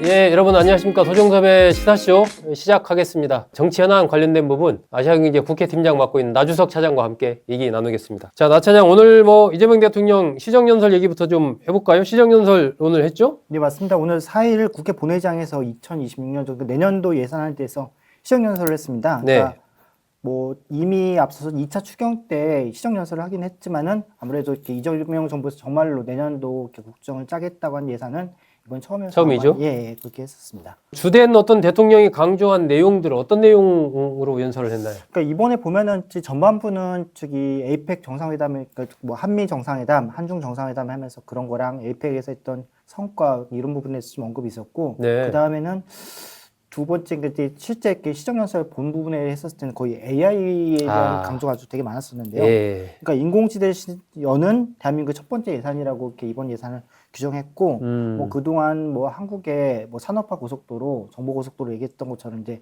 예, 여러분 안녕하십니까. 도종섭의 시사쇼 시작하겠습니다. 정치 현안 관련된 부분 아시아경제 국회팀장 맡고 있는 나주석 차장과 함께 얘기 나누겠습니다. 자, 나 차장 오늘 이재명 대통령 시정연설 얘기부터 좀 해볼까요? 시정연설 오늘 했죠? 네, 맞습니다. 오늘 4일 국회 본회의장에서 2026년 정도 내년도 예산안에 대해서 시정연설을 했습니다. 네. 그러니까 이미 앞서서 2차 추경 때 시정연설을 하긴 했지만은 아무래도 이렇게 이재명 정부에서 정말로 내년도 이렇게 국정을 짜겠다고 한 예산은 이번 처음이죠? 예, 그렇게 했었습니다. 주된 어떤 대통령이 강조한 내용들 어떤 내용으로 연설을 했나요? 그러니까 이번에 보면은 전반부는 에이펙 정상회담, 그러니까 한미 정상회담, 한중 정상회담 하면서 그런 거랑 에이펙에서 했던 성과 이런 부분에서 좀 언급이 있었고, 네. 그 다음에는 두 번째 실제 이렇게 시정연설 본 부분에 했었을 때는 거의 AI에 대한 강조가 아주 되게 많았었는데요. 예. 그러니까 인공지능 여는 대한민국 첫 번째 예산이라고 이렇게 이번 예산을 규정했고, 그동안 한국의 산업화 고속도로, 정보고속도로 얘기했던 것처럼 이제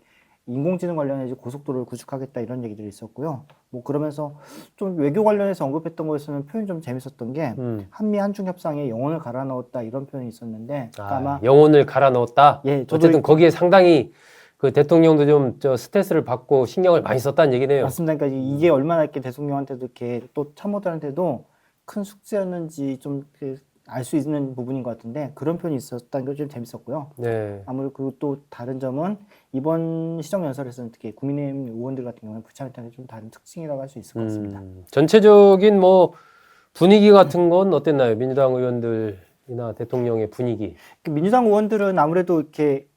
인공지능 관련해서 고속도로를 구축하겠다 이런 얘기들이 있었고요. 그러면서 좀 외교 관련해서 언급했던 거에서는 표현이 좀 재밌었던 게 한미 한중 협상에 영혼을 갈아 넣었다 이런 표현이 있었는데 그러니까 아마 영혼을 갈아 넣었다. 예, 어쨌든 거기에 상당히 그 대통령도 좀 스트레스를 받고 신경을 많이 썼다는 얘기네요. 맞습니다. 그러니까 이게 얼마나 이렇게 대통령한테도 이렇게 또 참모들한테도 큰 숙제였는지 좀 알 수 있는 부분인 것 같은데 그런 표현이 있었다는 게 좀 재밌었고요. 네. 아무래도 그리고 또 다른 점은 이번 시정연설에서는 특히 국민의힘 의원들 같은 경우는 부차적인 좀 다른 특징이라고 할 수 있을 것 같습니다. 전체적인 분위기 같은 건 어땠나요? 민주당 의원들이나 대통령의 분위기. 민주당 의원들은 아무래도 이렇게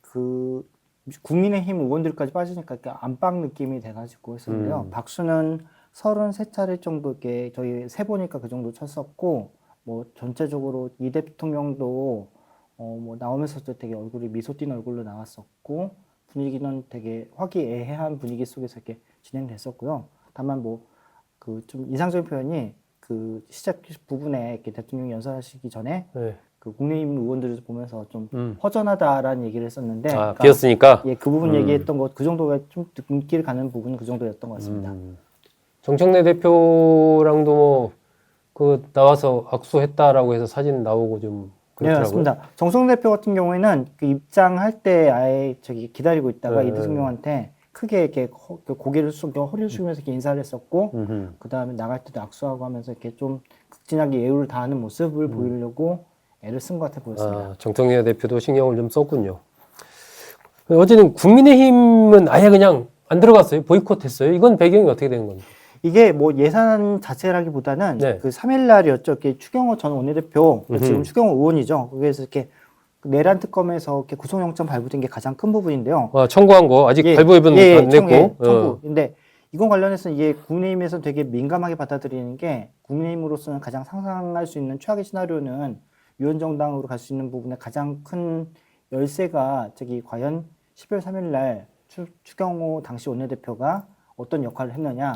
국민의힘 의원들까지 빠지니까 이렇게 안방 느낌이 돼가지고 했었는데요. 박수는 33차례 정도 이렇게 저희 세보니까 그 정도 쳤었고, 전체적으로 이 대통령도 나오면서도 되게 얼굴이 미소 띈 얼굴로 나왔었고, 분위기는 되게 화기애애한 분위기 속에서 이렇게 진행됐었고요. 다만 좀 인상적인 표현이 시작 부분에 이렇게 대통령이 연설하시기 전에 네. 국민의힘 의원들을 보면서 좀 허전하다라는 얘기를 했었는데 그러니까 비었으니까 예, 그 부분 얘기했던 것 그 정도가 좀 눈길 가는 부분은 그 정도였던 것 같습니다. 정청래 대표랑도 나와서 악수했다라고 해서 사진 나오고 좀 네, 그렇더라고요. 맞습니다. 정청래 대표 같은 경우에는 입장할 때 아예 기다리고 있다가 이 대통령한테 크게 이렇게 고개를 숙여 허리를 숙이면서 이렇게 인사를 했었고, 그 다음에 나갈 때도 악수하고 하면서 이렇게 좀 극진하게 예우를 다하는 모습을 보이려고 애를 쓴 것 같아 보였습니다. 정청래 대표도 신경을 좀 썼군요. 어제는 국민의힘은 아예 그냥 안 들어갔어요. 보이콧했어요. 이건 배경이 어떻게 된 겁니까? 이게 예산 자체라기보다는 네. 3일 날이었죠. 이렇게 추경호 전 원내대표, 지금 추경호 의원이죠. 그래서 이렇게 내란 특검에서 이렇게 구속영장 발부된 게 가장 큰 부분인데요. 청구한 거 아직 발부해본 안 냈고. 청구. 근데 이건 관련해서 이게 국민의힘에서 되게 민감하게 받아들이는 게 국민의힘으로서는 가장 상상할 수 있는 최악의 시나리오는 위원정당으로 갈 수 있는 부분에 가장 큰 열쇠가 과연 12월 3일 날 추경호 당시 원내대표가 어떤 역할을 했느냐.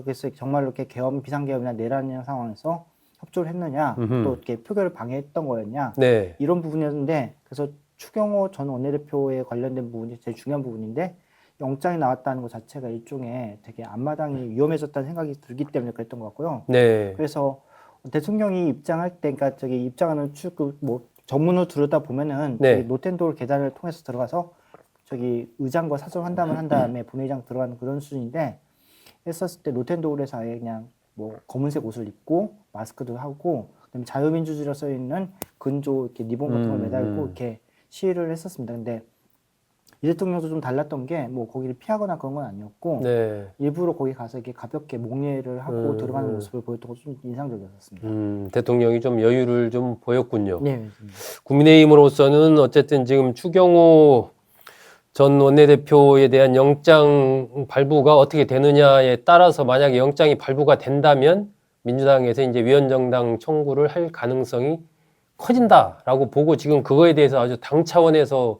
그래서 정말로 이렇게 비상계엄이나 내란이나 상황에서 협조를 했느냐. 또 이렇게 표결을 방해했던 거였냐. 네. 이런 부분이었는데 그래서 추경호 전 원내대표에 관련된 부분이 제일 중요한 부분인데 영장이 나왔다는 것 자체가 일종의 되게 앞마당이 위험해졌다는 생각이 들기 때문에 그랬던 것 같고요. 네. 그래서 대통령이 입장할 때, 그러니까 입장하는 전문으로 들여다 보면은 노텐도어 계단을 통해서 들어가서 의장과 사전 환담을 한 다음에 본회의장 들어가는 그런 수준인데 했었을 때 노텐도어에서 아예 그냥 검은색 옷을 입고 마스크도 하고 그다음에 자유민주주의라 써 있는 근조 이렇게 리본 같은 걸 매달고 이렇게 시위를 했었습니다. 근데 이 대통령도 좀 달랐던 게 거기를 피하거나 그런 건 아니었고 일부러 거기 가서 이렇게 가볍게 목례를 하고 들어가는 모습을 보였던 것도 좀 인상적이었습니다. 대통령이 좀 여유를 좀 보였군요. 네. 국민의힘으로서는 어쨌든 지금 추경호 전 원내대표에 대한 영장 발부가 어떻게 되느냐에 따라서 만약에 영장이 발부가 된다면 민주당에서 이제 위헌정당 청구를 할 가능성이 커진다라고 보고 지금 그거에 대해서 아주 당 차원에서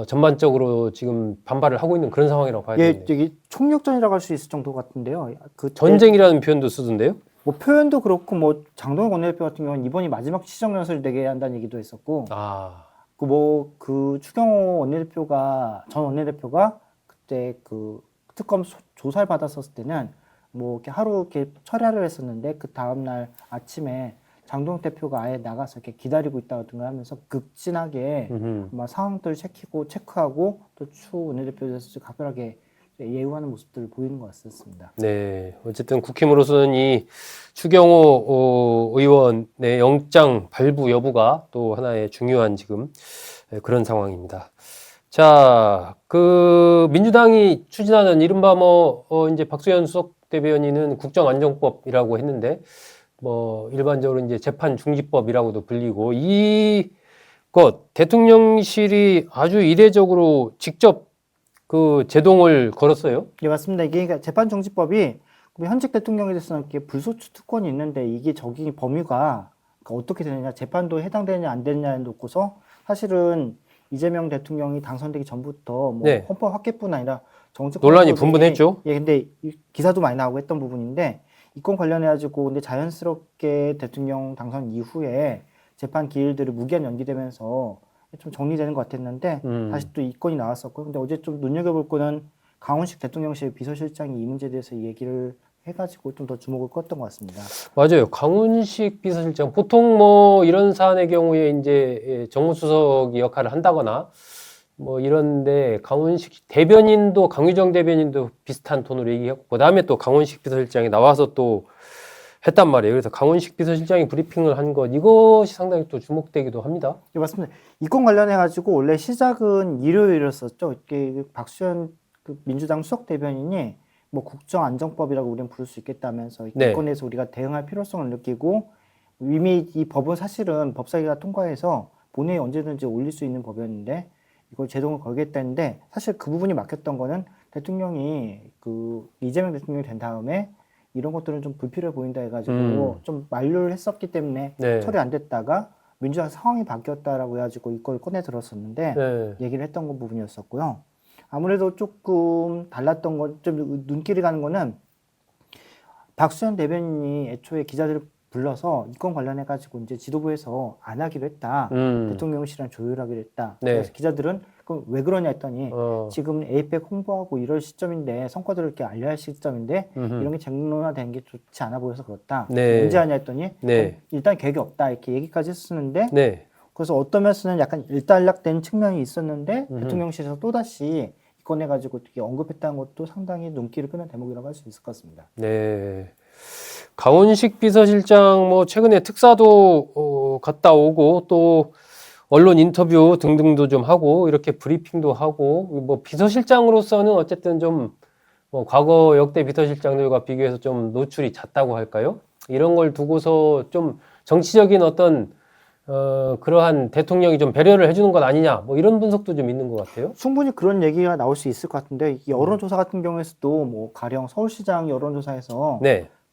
전반적으로 지금 반발을 하고 있는 그런 상황이라고 봐야 되겠네요. 이게 총력전이라고 할 수 있을 정도 같은데요. 전쟁이라는 표현도 쓰던데요? 표현도 그렇고 장동혁 원내대표 같은 경우는 이번이 마지막 시정연설 되게 한다는 얘기도 했었고, 추경호 전 원내대표가 그때 특검 조사를 받았었을 때는 이렇게 하루 이렇게 철야를 했었는데 그 다음날 아침에 장동 대표가 아예 나가서 이렇게 기다리고 있다든가 하면서 급진하게 아마 상황들을 체크하고 또 추 원내대표에서 각별하게 예우하는 모습들을 보이는 것 같습니다. 네, 어쨌든 국힘으로서는 이 추경호 의원의 영장 발부 여부가 또 하나의 중요한 지금 그런 상황입니다. 자, 그 민주당이 추진하는 이른바 이제 박수현 수석 대변인은 국정안정법이라고 했는데 일반적으로 이제 재판 중지법이라고도 불리고 이것 대통령실이 아주 이례적으로 직접 그 제동을 걸었어요. 예, 맞습니다. 이게 그러니까 재판정지법이 현직 대통령에 대해서는 이렇게 불소추 특권이 있는데 이게 적용 범위가 그러니까 어떻게 되느냐, 재판도 해당되느냐 안 되느냐에 놓고서 사실은 이재명 대통령이 당선되기 전부터 네. 헌법 확개뿐 아니라 정책 논란이 분분했죠. 예, 근데 기사도 많이 나오고 했던 부분인데 이건 관련해 가지고 근데 자연스럽게 대통령 당선 이후에 재판 기일들이 무기한 연기되면서 좀 정리되는 것 같았는데 다시 또 이 건이 나왔었고요. 근데 어제 좀 눈여겨볼 거는 강훈식 대통령실 비서실장이 이 문제에 대해서 얘기를 해가지고 좀 더 주목을 껐던 것 같습니다. 맞아요. 강훈식 비서실장 보통 이런 사안의 경우에 이제 정무수석이 역할을 한다거나 이런데 강훈식 대변인도 강유정 대변인도 비슷한 톤으로 얘기했고 그다음에 또 강훈식 비서실장이 나와서 또 했단 말이에요. 그래서 강훈식 비서실장이 브리핑을 한 것 이것이 상당히 또 주목되기도 합니다. 네, 맞습니다. 이 건 관련해 가지고 원래 시작은 일요일이었었죠. 이렇게 박수현 그 민주당 수석 대변인이 국정안정법이라고 우리는 부를 수 있겠다면서 이 건에서 우리가 대응할 필요성을 느끼고 이미 이 법은 사실은 법사위가 통과해서 본회의에 언제든지 올릴 수 있는 법이었는데 이걸 제동을 걸겠다는데 사실 그 부분이 막혔던 거는 대통령이 그 이재명 대통령이 된 다음에 이런 것들은 좀 불필요해 보인다 해가지고 좀 만류를 했었기 때문에 처리 안 됐다가 민주당 상황이 바뀌었다라고 해가지고 이걸 꺼내 들었었는데 얘기를 했던 그 부분이었었고요. 아무래도 조금 달랐던 건 좀 눈길이 가는 거는 박수현 대변인이 애초에 기자들을 불러서 이 건 관련해 가지고 이제 지도부에서 안 하기로 했다. 대통령실이랑 조율하기로 했다. 그래서 기자들은 그럼 왜 그러냐 했더니 지금 에이펙 홍보하고 이럴 시점인데 성과들을 이렇게 알려야 할 시점인데 이런 게 쟁론화되는 게 좋지 않아 보여서 그렇다. 언제 하냐 했더니 일단 계획이 없다 이렇게 얘기까지 했었는데 그래서 어떤 면에서는 약간 일단락된 측면이 있었는데 대통령실에서 또다시 이 건해 가지고 어떻게 언급했다는 것도 상당히 눈길을 끄는 대목이라고 할 수 있을 것 같습니다. 네. 강훈식 비서실장 최근에 특사도 갔다 오고 또 언론 인터뷰 등등도 좀 하고 이렇게 브리핑도 하고 비서실장으로서는 어쨌든 좀 과거 역대 비서실장들과 비교해서 좀 노출이 잦다고 할까요? 이런 걸 두고서 좀 정치적인 어떤 그러한 대통령이 좀 배려를 해주는 것 아니냐 이런 분석도 좀 있는 것 같아요. 충분히 그런 얘기가 나올 수 있을 것 같은데 여론조사 같은 경우에서도 가령 서울시장 여론조사에서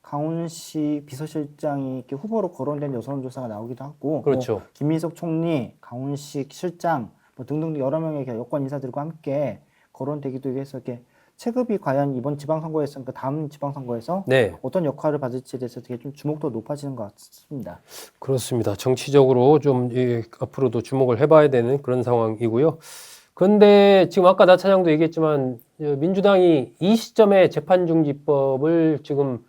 강훈식 비서실장이 이렇게 후보로 거론된 여론조사가 나오기도 하고 그렇죠. 김민석 총리, 강훈식 실장 등등 여러 명의 여권 인사들과 함께 거론되기도 해서 이렇게 체급이 과연 이번 지방선거에서 그러니까 다음 지방선거에서 어떤 역할을 받을지에 대해서 되게 좀 주목도 높아지는 것 같습니다. 그렇습니다. 정치적으로 좀 앞으로도 주목을 해봐야 되는 그런 상황이고요. 그런데 지금 아까 나 차장도 얘기했지만 민주당이 이 시점에 재판중지법을 지금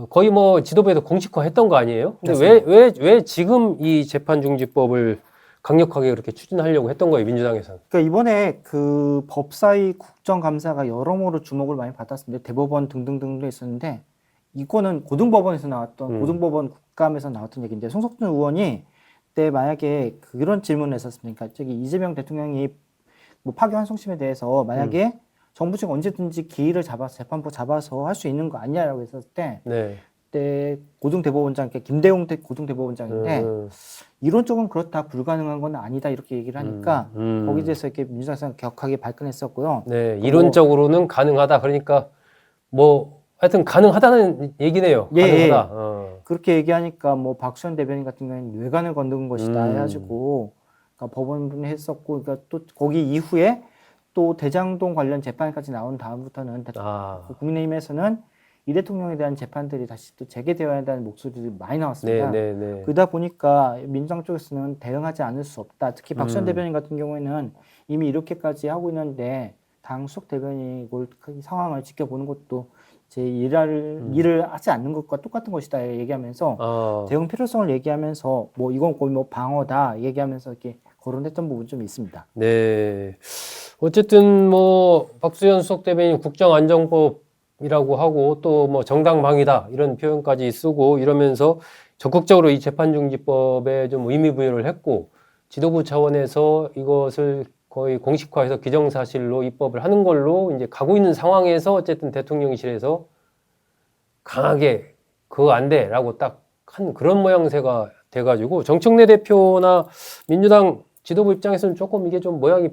거의 지도부에서 공식화했던 거 아니에요? 근데 왜 지금 이 재판중지법을 강력하게 그렇게 추진하려고 했던 거예요, 민주당에서는? 그러니까 이번에 그 법사위 국정감사가 여러모로 주목을 많이 받았습니다. 대법원 등등등도 있었는데 이거는 고등법원에서 나왔던 고등법원 국감에서 나왔던 얘기인데 송석준 의원이 그때 만약에 그런 질문을 했었습니까? 저기 이재명 대통령이 파기환송심에 대해서 만약에 정부 측 언제든지 기일을 잡아서 재판부 잡아서 할 수 있는 거 아니냐라고 했었을 때 그때 고등대법원장 김대웅 고등대법원장인데 이론적으로 그렇다 불가능한 건 아니다 이렇게 얘기를 하니까 거기에 대해서 이렇게 민주당에서 격하게 발끈했었고요. 이론적으로는 가능하다. 그러니까 하여튼 가능하다는 얘기네요. 가능하다. 그렇게 얘기하니까 박수현 대변인 같은 경우에는 뇌관을 건든 것이다 해가지고 그러니까 법원분이 했었고 그러니까 또 거기 이후에 또 대장동 관련 재판까지 나온 다음부터는 국민의힘에서는 이 대통령에 대한 재판들이 다시 또 재개되어야 한다는 목소리들이 많이 나왔습니다. 그러다 보니까 민주당 쪽에서는 대응하지 않을 수 없다. 특히 박수현 대변인 같은 경우에는 이미 이렇게까지 하고 있는데 당 수석 대변인이 이 상황을 지켜보는 것도 제 일을 하지 않는 것과 똑같은 것이다 얘기하면서 대응 필요성을 얘기하면서 뭐 이건 거의 뭐 방어다 얘기하면서 이렇게 거론했던 부분 좀 있습니다. 네. 어쨌든 뭐 박수현 수석 대변인 국정안정법이라고 하고 또 뭐 정당방위다 이런 표현까지 쓰고 이러면서 적극적으로 이 재판중지법에 좀 의미 부여를 했고 지도부 차원에서 이것을 거의 공식화해서 기정사실로 입법을 하는 걸로 이제 가고 있는 상황에서 어쨌든 대통령실에서 강하게 그거 안 돼라고 딱 한 그런 모양새가 돼가지고 정청래 대표나 민주당 지도부 입장에서는 조금 이게 좀 모양이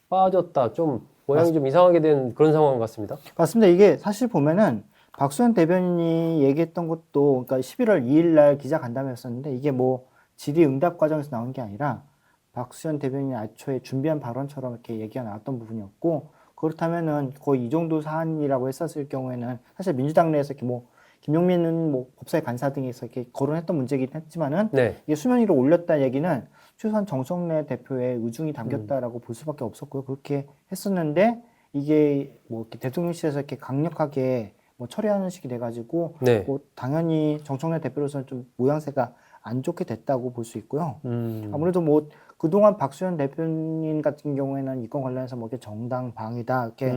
빠졌다, 좀 모양이 좀 이상하게 된 그런 상황 같습니다. 맞습니다. 이게 사실 보면은 박수현 대변인이 얘기했던 것도 그러니까 11월 2일 날 기자간담회였었는데 이게 뭐 질의응답 과정에서 나온 게 아니라 박수현 대변인이 애초에 준비한 발언처럼 이렇게 얘기가 나왔던 부분이었고 그렇다면은 거의 이 정도 사안이라고 했었을 경우에는 사실 민주당 내에서 이렇게 뭐 김용민은 뭐 법사위 간사 등에서 이렇게 거론했던 문제이긴 했지만은 네. 이게 수면 위로 올렸다 얘기는 최소한 정청래 대표의 의중이 담겼다라고 볼 수밖에 없었고요. 그렇게 했었는데 이게 뭐 이렇게 대통령실에서 이렇게 강력하게 뭐 처리하는 식이 돼가지고 네. 뭐 당연히 정청래 대표로서는 좀 모양새가 안 좋게 됐다고 볼 수 있고요. 아무래도 뭐 그동안 박수현 대표님 같은 경우에는 이건 관련해서 뭐 이렇게 정당 방위다 이렇게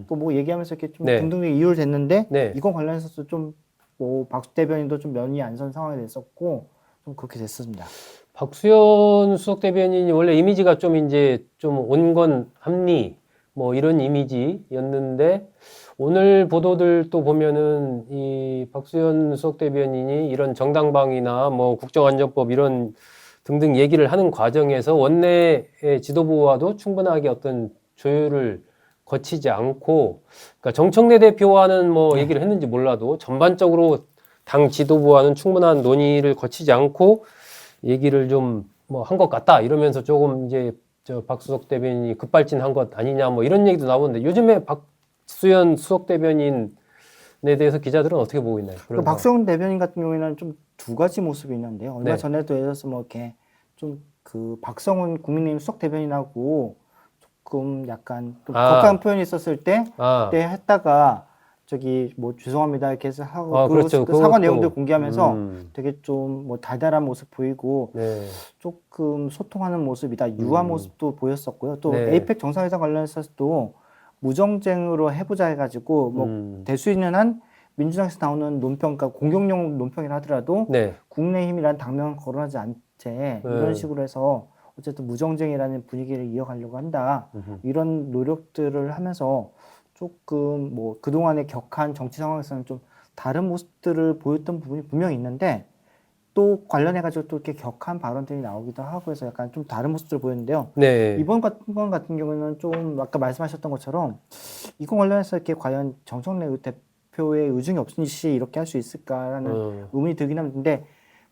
또 뭐 얘기하면서 이렇게 좀 네. 등등의 이유를 댔는데 네. 이건 관련해서도 좀 뭐 박수 대변인도 좀 면이 안 선 상황이 됐었고 좀 그렇게 됐습니다. 박수현 수석 대변인이 원래 이미지가 좀 이제 좀 온건 합리 뭐 이런 이미지였는데 오늘 보도들 또 보면은 이 박수현 수석 대변인이 이런 정당방위나 뭐 국정안전법 이런 등등 얘기를 하는 과정에서 원내의 지도부와도 충분하게 어떤 조율을 거치지 않고, 그러니까 정청래 대표와는 뭐 얘기를 했는지 몰라도 전반적으로 당 지도부와는 충분한 논의를 거치지 않고 얘기를 좀 뭐 한 것 같다 이러면서 조금 이제 저 박수석 대변인이 급발진한 것 아니냐 뭐 이런 얘기도 나오는데 요즘에 박수현 수석 대변인에 대해서 기자들은 어떻게 보고 있나요? 그런 박수현 대변인 같은 경우에는 좀 두 가지 모습이 있는데요. 얼마 네. 전에도 예를 들어서 뭐 이렇게 좀 그 박성훈 국민의힘 수석 대변인하고 조금 약간 좀 격한 표현이 있었을 때 했다가 저기 뭐 죄송합니다 이렇게 해서 하고 그렇죠. 그 사과 내용들 공개하면서 되게 좀 뭐 달달한 모습 보이고 네. 조금 소통하는 모습이다 유한 모습도 보였었고요. 또 네. 에이펙 정상회담 관련해서도 무정쟁으로 해보자 해가지고 뭐 될 수 있는 한 민주당에서 나오는 논평, 그러니까 공격용 논평이라 하더라도 네. 국민의힘이라는 당명을 거론하지 않은 채 이런 식으로 해서 어쨌든 무정쟁이라는 분위기를 이어가려고 한다. 이런 노력들을 하면서 조금 뭐 그동안의 격한 정치 상황에서는 좀 다른 모습들을 보였던 부분이 분명히 있는데 또 관련해가지고 또 이렇게 격한 발언들이 나오기도 하고 해서 약간 좀 다른 모습들을 보였는데요. 네. 이번 같은 경우는 좀 아까 말씀하셨던 것처럼 이건 관련해서 이렇게 과연 정청래 대표의 의중이 없으시 이렇게 할 수 있을까라는 의문이 들긴 합니다.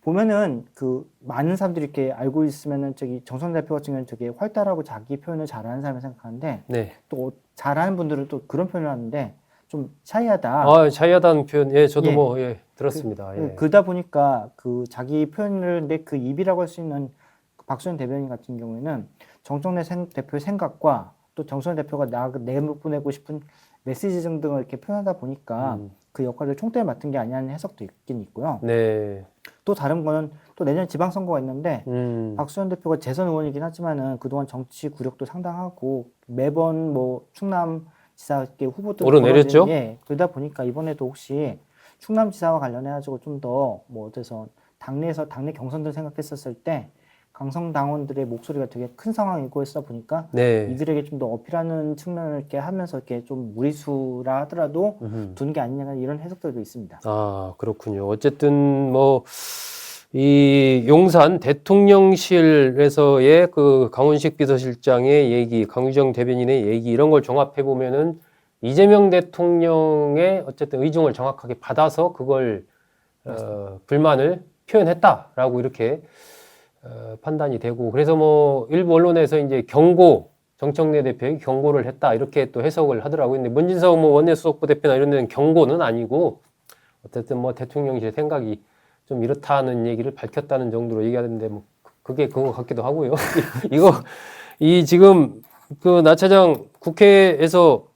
보면은 그 많은 사람들이 이렇게 알고 있으면은 저기 정청래 대표 같은 경우는 저기 활달하고 자기 표현을 잘하는 사람을 생각하는데 네. 또 잘하는 분들은 또 그런 표현을 하는데 좀 샤이하다. 샤이하다는 표현, 예, 저도 예. 뭐, 예, 들었습니다. 예. 그러다 보니까 그 자기 표현을 내 그 입이라고 할 수 있는 박수현 대변인 같은 경우에는 정청래 대표의 생각과 또 정청래 대표가 내보내고 싶은 메시지 등등을 이렇게 표현하다 보니까 그 역할을 총대에 맡은 게 아니냐는 해석도 있긴 있고요. 네. 또 다른 거는 또 내년 지방선거가 있는데 박수현 대표가 재선 의원이긴 하지만은 그동안 정치 구력도 상당하고 매번 뭐 충남 지사께 후보들 오르내렸죠? 예, 그러다 보니까 이번에도 혹시 충남지사와 관련해가지고 좀 더 뭐 어때서 당내 경선들 생각했었을 때 강성 당원들의 목소리가 되게 큰 상황이고 했다 보니까 네. 이들에게 좀 더 어필하는 측면을 이렇게 하면서 이렇게 좀 무리수라 하더라도 두는 게 아니냐 이런 해석들도 있습니다. 그렇군요. 어쨌든 뭐 이 용산 대통령실에서의 그 강훈식 비서실장의 얘기, 강유정 대변인의 얘기 이런 걸 종합해 보면은 이재명 대통령의 어쨌든 의중을 정확하게 받아서 그걸 불만을 표현했다라고 이렇게 판단이 되고 그래서 뭐 일부 언론에서 이제 정청래 대표에게 경고를 했다 이렇게 또 해석을 하더라고요. 근데 문진석 뭐 원내수석부 대표나 이런 데는 경고는 아니고 어쨌든 뭐 대통령실의 생각이 좀 이렇다는 얘기를 밝혔다는 정도로 얘기하는데 뭐 그게 그거 같기도 하고요. 지금 그 나 차장 국회에서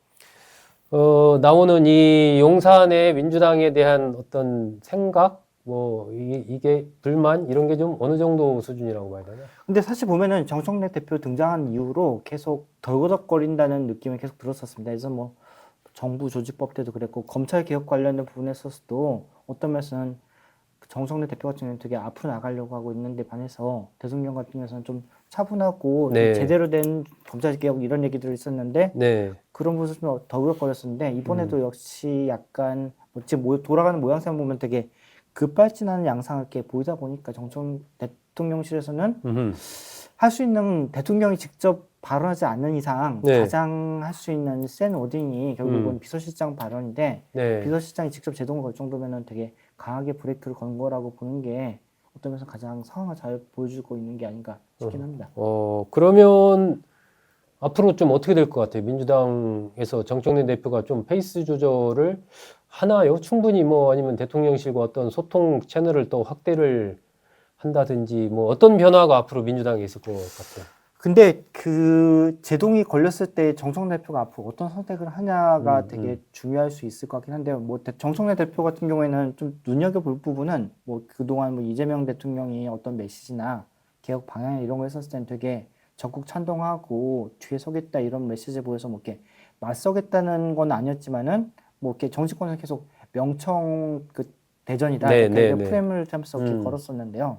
나오는 이 용산의 민주당에 대한 어떤 생각, 뭐 이게 불만 이런 게 좀 어느 정도 수준이라고 봐야 되나? 근데 사실 보면은 정청래 대표 등장한 이후로 계속 덜거덕거린다는 느낌이 계속 들었었습니다. 그래서 뭐 정부 조직법 때도 그랬고 검찰 개혁 관련된 부분에서도 어떤 면에서는 정청래 대표 같은 경우는 되게 앞으로 나가려고 하고 있는데 반해서 대통령 같은 경우는 좀 차분하고 네. 좀 제대로 된 검찰 개혁 이런 얘기들이 있었는데 네. 그런 부분이 좀 덜거덕거렸었는데 이번에도 역시 약간 뭐 지금 돌아가는 모양새만 보면 되게 급발진하는 양상을 이렇게 보이다 보니까 정청 대통령실에서는 할 수 있는 대통령이 직접 발언하지 않는 이상 네. 가장 할 수 있는 센 워딩이 결국은 비서실장 발언인데 네. 비서실장이 직접 제동을 걸 정도면은 되게 강하게 브레이크를 건 거라고 보는 게 어떤 면에서 가장 상황을 잘 보여주고 있는 게 아닌가 싶긴 합니다. 그러면 앞으로 좀 어떻게 될 것 같아요? 민주당에서 정청래 대표가 좀 페이스 조절을 하나요? 충분히 뭐 아니면 대통령실과 어떤 소통 채널을 또 확대를 한다든지 뭐 어떤 변화가 앞으로 민주당에 있을 것 같아요? 근데 그 제동이 걸렸을 때 정청래 대표가 앞으로 어떤 선택을 하냐가 되게 중요할 수 있을 것 같긴 한데요. 뭐 정청래 대표 같은 경우에는 좀 눈여겨볼 부분은 뭐 그동안 뭐 이재명 대통령이 어떤 메시지나 개혁 방향 이런 거 했었을 때는 되게 적극 찬동하고 뒤에 서겠다 이런 메시지 보여서 뭐 이렇게 맞서겠다는 건 아니었지만은 뭐 이렇게 정치권에서 계속 명청 그 대전이다 네, 이렇게 네, 네. 프레임을 하면서 이렇게 걸었었는데요.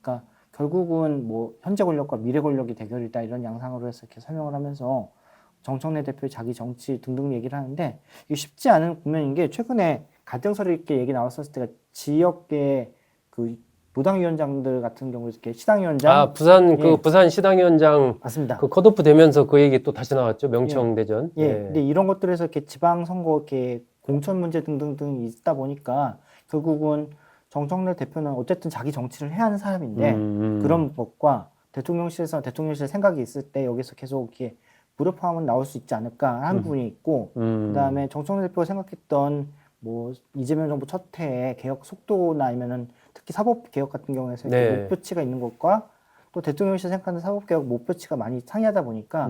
그러니까 결국은 뭐 현재 권력과 미래 권력이 대결이다 이런 양상으로 해서 이렇게 설명을 하면서 정청래 대표의 자기 정치 등등 얘기를 하는데 이게 쉽지 않은 국면인 게 최근에 갈등설이 이렇게 얘기 나왔었을 때가 지역의 그 노당위원장들 같은 경우에 이렇게 시당위원장 부산 시당위원장 맞습니다. 그 컷오프 되면서 그 얘기 또 다시 나왔죠. 명청대전. 예. 근데 이런 것들에서 이렇게 지방선거 이렇게 공천 문제 등등등 있다 보니까 결국은 정청래 대표는 어쨌든 자기 정치를 해야 하는 사람인데 그런 것과 대통령실에서 대통령실 생각이 있을 때 여기서 계속 이렇게 무릎파움은 나올 수 있지 않을까 하는 부분이 있고 그다음에 정청래 대표가 생각했던 뭐 이재명 정부 첫 해에 개혁 속도나 아니면은 특히 사법 개혁 같은 경우에서 이렇게 네. 목표치가 있는 것과 또 대통령실 생각하는 사법 개혁 목표치가 많이 상이하다 보니까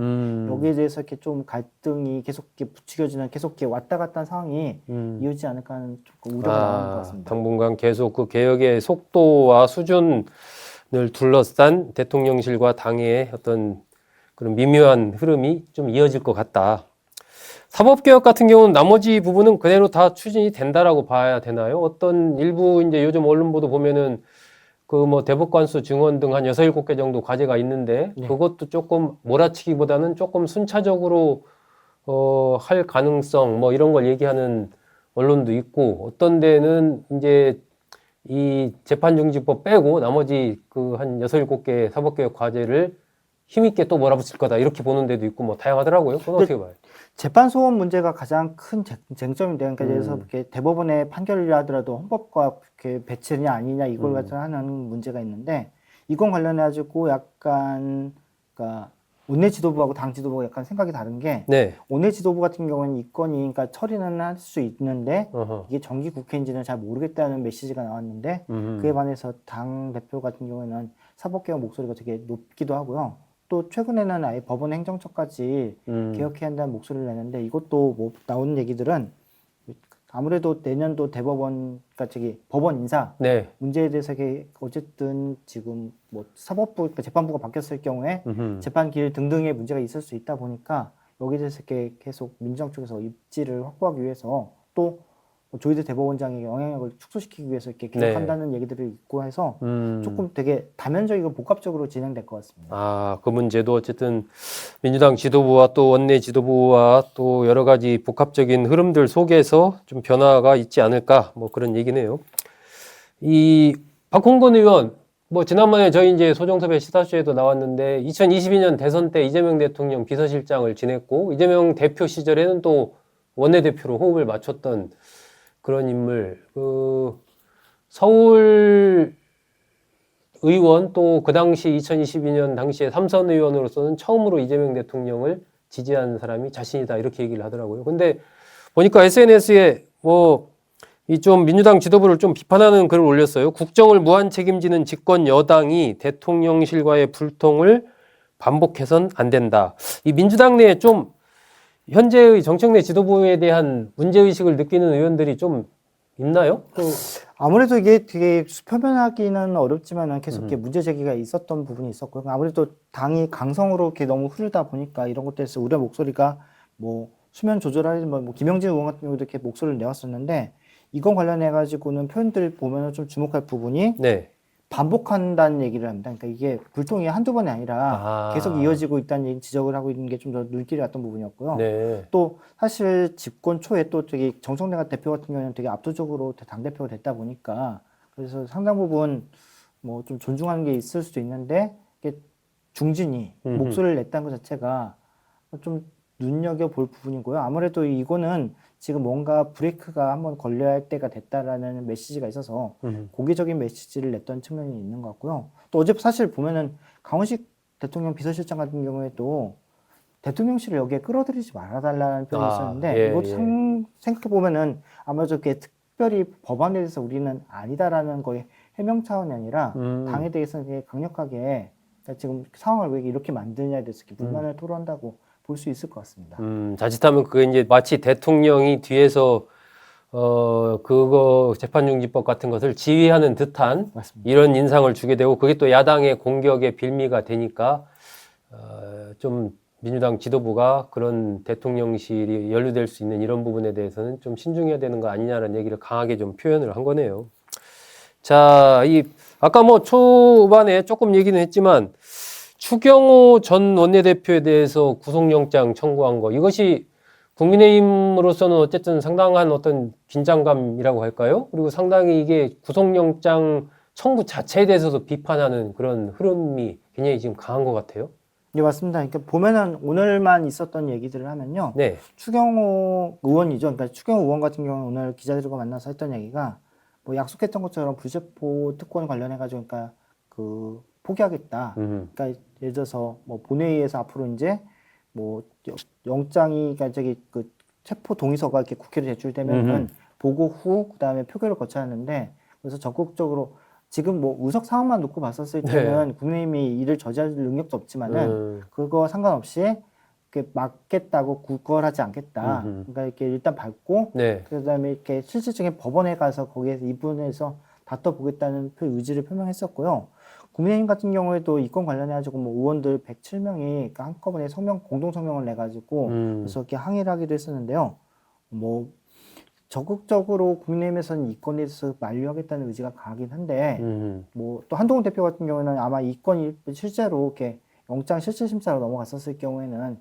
여기에 대해서 이렇게 좀 갈등이 계속 이렇게 부추겨지는 계속 이렇게 왔다 갔다 하는 상황이 이어지지 않을까 하는 조금 우려가 나오는 것 같습니다. 당분간 계속 그 개혁의 속도와 수준을 둘러싼 대통령실과 당의 어떤 그런 미묘한 흐름이 좀 이어질 것 같다. 사법개혁 같은 경우는 나머지 부분은 그대로 다 추진이 된다라고 봐야 되나요? 어떤 일부 이제 요즘 언론 보도 보면은 그 뭐 대법관수 증언 등 한 6, 7개 정도 과제가 있는데 네. 그것도 조금 몰아치기보다는 조금 순차적으로 할 가능성 뭐 이런 걸 얘기하는 언론도 있고 어떤 데는 이제 이 재판정지법 빼고 나머지 그 한 6, 7개 사법개혁 과제를 힘있게 또 몰아붙일 거다 이렇게 보는 데도 있고 뭐 다양하더라고요. 그건 어떻게 봐요? 재판 소원 문제가 가장 큰 쟁점인데, 그러니까 예를 들어서 이렇게 대법원의 판결이라 하더라도 헌법과 이렇게 배치냐 아니냐 이걸 가지고 하는 문제가 있는데, 이건 관련해 가지고 약간 그러니까 원내 지도부하고 당 지도부가 약간 생각이 다른 게, 네. 원내 지도부 같은 경우는 이 건이 그러니까 처리는 할 수 있는데 이게 정기 국회인지는 잘 모르겠다는 메시지가 나왔는데, 그에 반해서 당 대표 같은 경우에는 사법개혁 목소리가 되게 높기도 하고요. 또 최근에는 아예 법원 행정처까지 개혁해야 한다는 목소리를 내는데, 이것도 뭐 나오는 얘기들은 아무래도 내년도 대법원, 그러니까 저기 법원 인사 네. 문제에 대해서 어쨌든 지금 뭐 사법부, 그러니까 재판부가 바뀌었을 경우에 재판 길 등등의 문제가 있을 수 있다 보니까 여기에 대해서 이렇게 계속 민주당 쪽에서 입지를 확보하기 위해서 또 조희대 대법원장의 영향력을 축소시키기 위해서 이렇게 개혁한다는 얘기들이 있고 해서 조금 되게 다면적이고 복합적으로 진행될 것 같습니다. 그 문제도 어쨌든 민주당 지도부와 또 원내 지도부와 또 여러 가지 복합적인 흐름들 속에서 좀 변화가 있지 않을까 뭐 그런 얘기네요. 이 박홍근 의원 뭐 지난번에 저희 이제 소정섭의 시사쇼에도 나왔는데 2022년 대선 때 이재명 대통령 비서실장을 지냈고 이재명 대표 시절에는 또 원내대표로 호흡을 맞췄던 그런 인물. 그 서울 의원 또 그 당시 2022년 당시에 삼선 의원으로서는 처음으로 이재명 대통령을 지지한 사람이 자신이다 이렇게 얘기를 하더라고요. 근데 보니까 SNS에 뭐 이 좀 민주당 지도부를 좀 비판하는 글을 올렸어요. 국정을 무한 책임지는 집권 여당이 대통령실과의 불통을 반복해선 안 된다. 이 민주당 내에 좀 현재의 정청래 지도부에 대한 문제의식을 느끼는 의원들이 좀 있나요? 아무래도 이게 되게 표현하기는 어렵지만 계속 이렇게 문제 제기가 있었던 부분이 있었고요. 아무래도 당이 강성으로 이렇게 너무 흐르다 보니까 이런 것들에서 우려 목소리가 뭐 수면 조절하려면 뭐 김영진 의원 같은 경우도 이렇게 목소리를 내왔었는데 이건 관련해 가지고는 표현들 보면은 좀 주목할 부분이 네. 반복한다는 얘기를 합니다. 그러니까 이게 불통이 한두 번이 아니라 계속 이어지고 있다는 지적을 하고 있는 게 좀 더 눈길이 왔던 부분이었고요. 네. 또 사실 집권 초에 또 되게 정청래 대표 같은 경우는 되게 압도적으로 당대표가 됐다 보니까 그래서 상당 부분 뭐 좀 존중하는 게 있을 수도 있는데 이게 중진이 목소리를 냈다는 것 자체가 좀 눈여겨볼 부분이고요. 아무래도 이거는 지금 뭔가 브레이크가 한번 걸려야 할 때가 됐다라는 메시지가 있어서 고의적인 메시지를 냈던 측면이 있는 것 같고요. 또 어제 사실 보면은 강훈식 대통령 비서실장 같은 경우에도 대통령실을 여기에 끌어들이지 말아달라는 표현이 있었는데 예, 이것도 생각해보면은 아마도 그게 특별히 법안에 대해서 우리는 아니다라는 거에 해명 차원이 아니라 당에 대해서는 되게 강력하게 지금 상황을 왜 이렇게 만드냐에 대해서 이렇게 불만을 토로한다고 볼 수 있을 것 같습니다. 자칫하면 그게 이제 마치 대통령이 뒤에서 그거 재판중지법 같은 것을 지휘하는 듯한 맞습니다. 이런 인상을 주게 되고 그게 또 야당의 공격의 빌미가 되니까 좀 민주당 지도부가 그런 대통령실이 연루될 수 있는 이런 부분에 대해서는 좀 신중해야 되는 거 아니냐는 얘기를 강하게 좀 표현을 한 거네요. 자, 아까 뭐 초반에 조금 얘기는 했지만 추경호 전 원내대표에 대해서 구속영장 청구한 거 이것이 국민의힘으로서는 어쨌든 상당한 어떤 긴장감이라고 할까요? 그리고 상당히 이게 구속영장 청구 자체에 대해서도 비판하는 그런 흐름이 굉장히 지금 강한 것 같아요. 네, 맞습니다. 그러니까 보면은 오늘만 있었던 얘기들을 하면요. 네. 추경호 의원이죠. 그러니까 추경호 의원 같은 경우는 오늘 기자들과 만나서 했던 얘기가 뭐 약속했던 것처럼 불체포 특권 관련해가지고 그러니까 그 포기하겠다. 그러니까 예를 들어서 뭐 본회의에서 앞으로 이제 뭐 영장이 그러니까 저기 그 체포 동의서가 이렇게 국회로 제출되면은 보고 후 그다음에 표결을 거쳐야 하는데 그래서 적극적으로 지금 뭐 의석 상황만 놓고 봤었을 때는 국민의힘이 이를 저지할 능력도 없지만은 그거 상관없이 이렇게 막겠다고 굳건하지 않겠다. 그러니까 이렇게 일단 밟고 그다음에 이렇게 실질적인 법원에 가서 거기에서 이 부분에서 다퉈보겠다는 의지를 표명했었고요. 국민의힘 같은 경우에도 이건 관련해 가지고 뭐 의원들 107명이 그러니까 한꺼번에 공동 성명을 내 가지고 그래서 이렇게 항의를 하기도 했었는데요. 뭐 적극적으로 국민의힘에서는 이 건에 대해서 만류하겠다는 의지가 강하긴 한데 뭐 또 한동훈 대표 같은 경우는 아마 이 건이 실제로 이렇게 영장 실질심사로 넘어갔었을 경우에는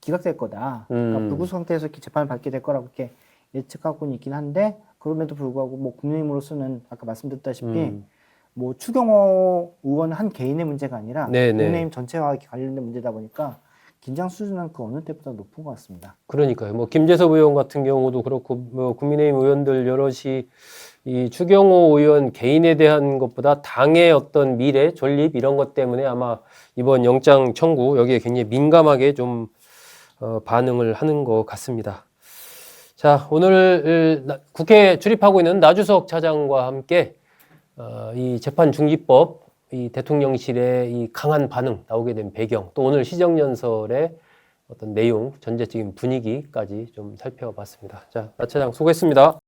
기각될 거다. 그러니까 불구속 상태에서 이렇게 재판을 받게 될 거라고 이렇게 예측하고는 있긴 한데 그럼에도 불구하고 뭐 국민의힘으로서는 아까 말씀드렸다시피 뭐 추경호 의원 한 개인의 문제가 아니라 국민의힘 전체와 이렇게 관련된 문제다 보니까 긴장 수준은 그 어느 때보다 높은 것 같습니다. 그러니까요. 뭐 김재섭 의원 같은 경우도 그렇고 뭐 국민의힘 의원들 여럿이 이 추경호 의원 개인에 대한 것보다 당의 어떤 미래, 존립 이런 것 때문에 아마 이번 영장 청구 여기에 굉장히 민감하게 좀 반응을 하는 것 같습니다. 자, 오늘 국회에 출입하고 있는 나주석 차장과 함께 이 재판중지법, 이 대통령실의 이 강한 반응 나오게 된 배경, 또 오늘 시정연설의 어떤 내용, 전체적인 분위기까지 좀 살펴봤습니다. 자, 나 차장 수고했습니다.